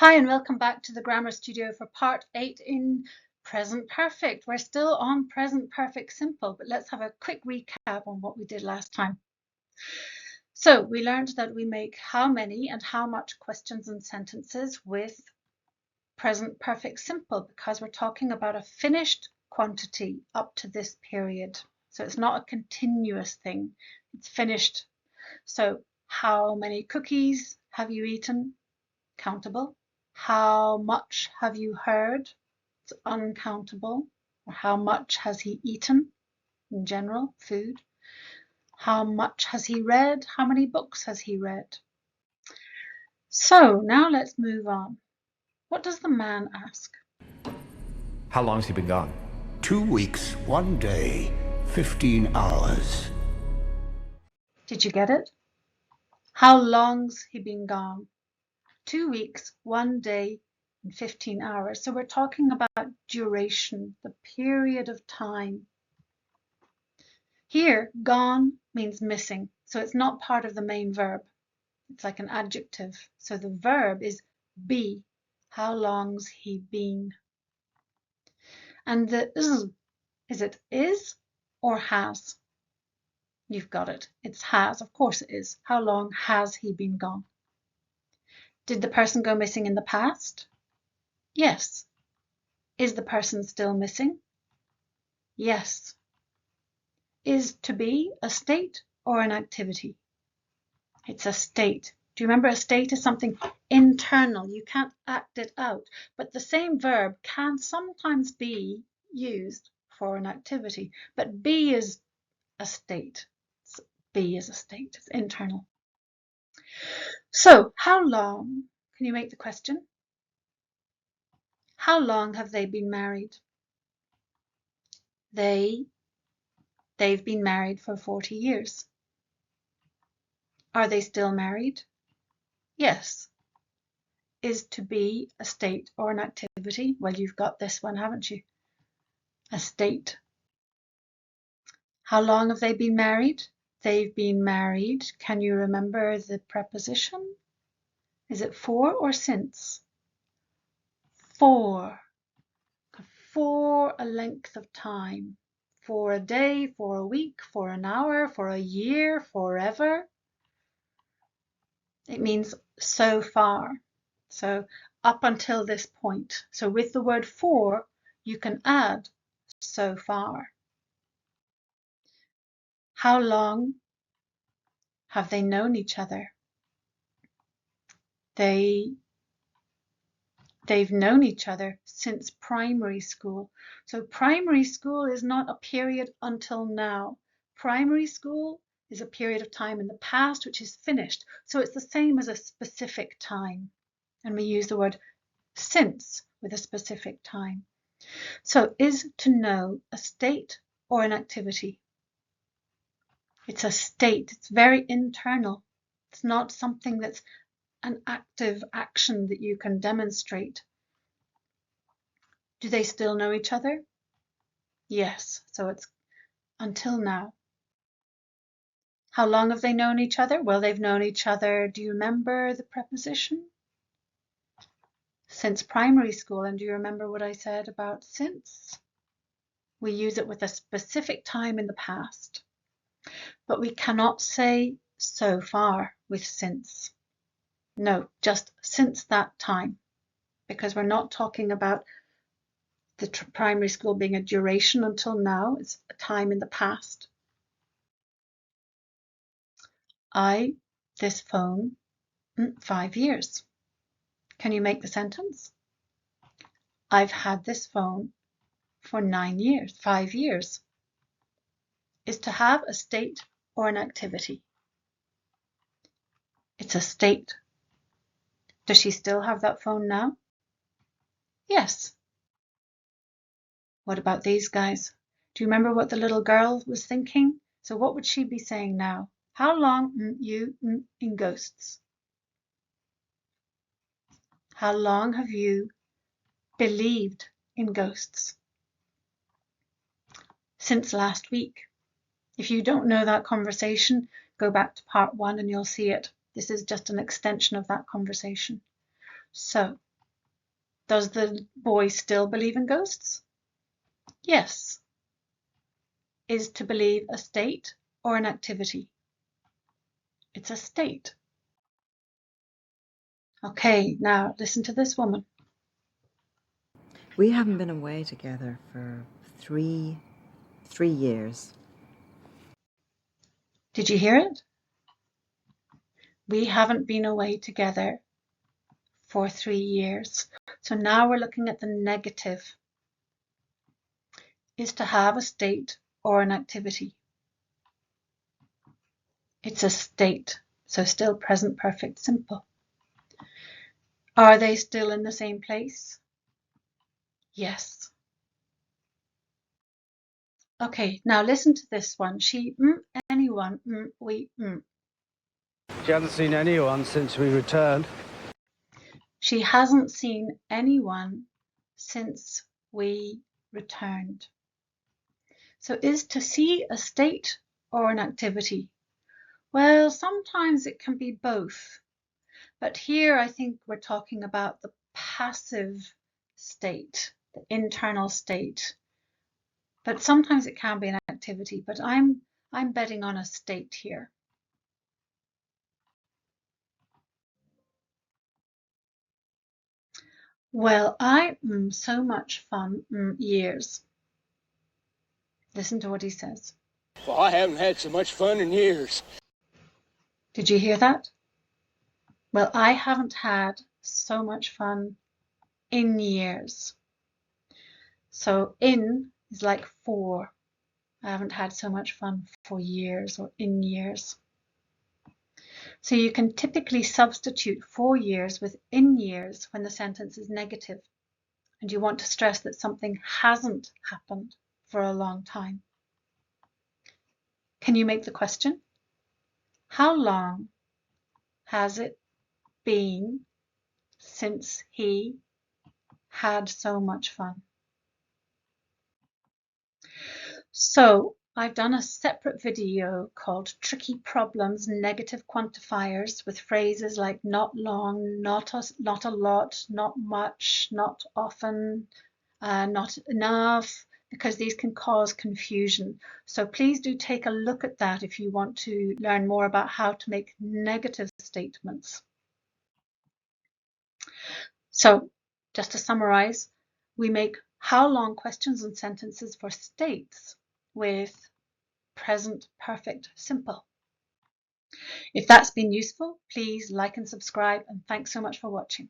Hi and welcome back to the Grammar Studio for part 8 in present perfect. We're still on present perfect simple, but let's have a quick recap on what we did last time. So we learned that we make how many and how much questions and sentences with present perfect simple because we're talking about a finished quantity up to this period. So it's not a continuous thing, it's finished. So how many cookies have you eaten? Countable. How much have you heard? It's uncountable. Or how much has he eaten? In general, food. How much has he read? How many books has he read? So now let's move on. What does the man ask? How long has he been gone? 2 weeks, 1 day, 15 hours. Did you get it? How long's he been gone? 2 weeks, 1 day, and 15 hours. So we're talking about duration, the period of time. Here, gone means missing, so it's not part of the main verb. It's like an adjective. So the verb is be. How long's he been? And the is it is or has? You've got it. It's has. Of course it is. How long has he been gone? Did the person go missing in the past? Yes. Is the person still missing? Yes. Is to be a state or an activity? It's a state. Do you remember a state is something internal? You can't act it out. But the same verb can sometimes be used for an activity. But be is a state. Be is a state. It's internal. So how long? Can you make the question? How long have they been married? They've been married for 40 years. Are they still married? Yes. Is to be a state or an activity? Well, you've got this one, haven't you? A state. How long have they been married? They've been married. Can you remember the preposition? Is it for or since? For. For a length of time. For a day, for a week, for an hour, for a year, forever. It means so far. So up until this point. So with the word for, you can add so far. How long have they known each other? They've known each other since primary school. So primary school is not a period until now. Primary school is a period of time in the past which is finished. So it's the same as a specific time. And we use the word since with a specific time. So is to know a state or an activity? It's a state. It's very internal. It's not something that's an active action that you can demonstrate. Do they still know each other? Yes, so it's until now. How long have they known each other? Well, they've known each other. Do you remember the preposition? Since primary school. And do you remember what I said about since? We use it with a specific time in the past. But we cannot say so far with since. No, just since that time, because we're not talking about the primary school being a duration until now. It's a time in the past. This phone, 5 years. Can you make the sentence? I've had this phone for 9 years, 5 years. Is to have a state or an activity. It's a state. Does she still have that phone now? Yes. What about these guys? Do you remember what the little girl was thinking? So what would she be saying now? How long you in ghosts? How long have you believed in ghosts? Since last week. If you don't know that conversation, go back to part 1 and you'll see it. This is just an extension of that conversation. So Does the boy still believe in ghosts? Yes. Is to believe a state or an activity? It's a state. Okay, now listen to this woman. We haven't been away together for three years. Did you hear it? We haven't been away together for 3 years. So now we're looking at the negative. Is to have a state or an activity. It's a state, so still present perfect simple. Are they still in the same place? Yes. Okay, now listen to this one. She, anyone, we, She hasn't seen anyone since we returned. She hasn't seen anyone since we returned. So is to see a state or an activity? Well, sometimes it can be both. But here I think we're talking about the passive state, the internal state. But sometimes it can be an activity, but I'm betting on a state here. Well, so much fun, years. Listen to what he says. Well, I haven't had so much fun in years. Did you hear that? Well, I haven't had so much fun in years. So in is like for. I haven't had so much fun for years or in years. So you can typically substitute for years with in years when the sentence is negative and you want to stress that something hasn't happened for a long time. Can you make the question? How long has it been since he had so much fun? So I've done a separate video called Tricky Problems, Negative Quantifiers, with phrases like not long, not a lot, not much, not often, not enough, because these can cause confusion. So please do take a look at that if you want to learn more about how to make negative statements. So just to summarize, we make how long questions and sentences for states with present perfect simple. If that's been useful, please like and subscribe, and thanks so much for watching.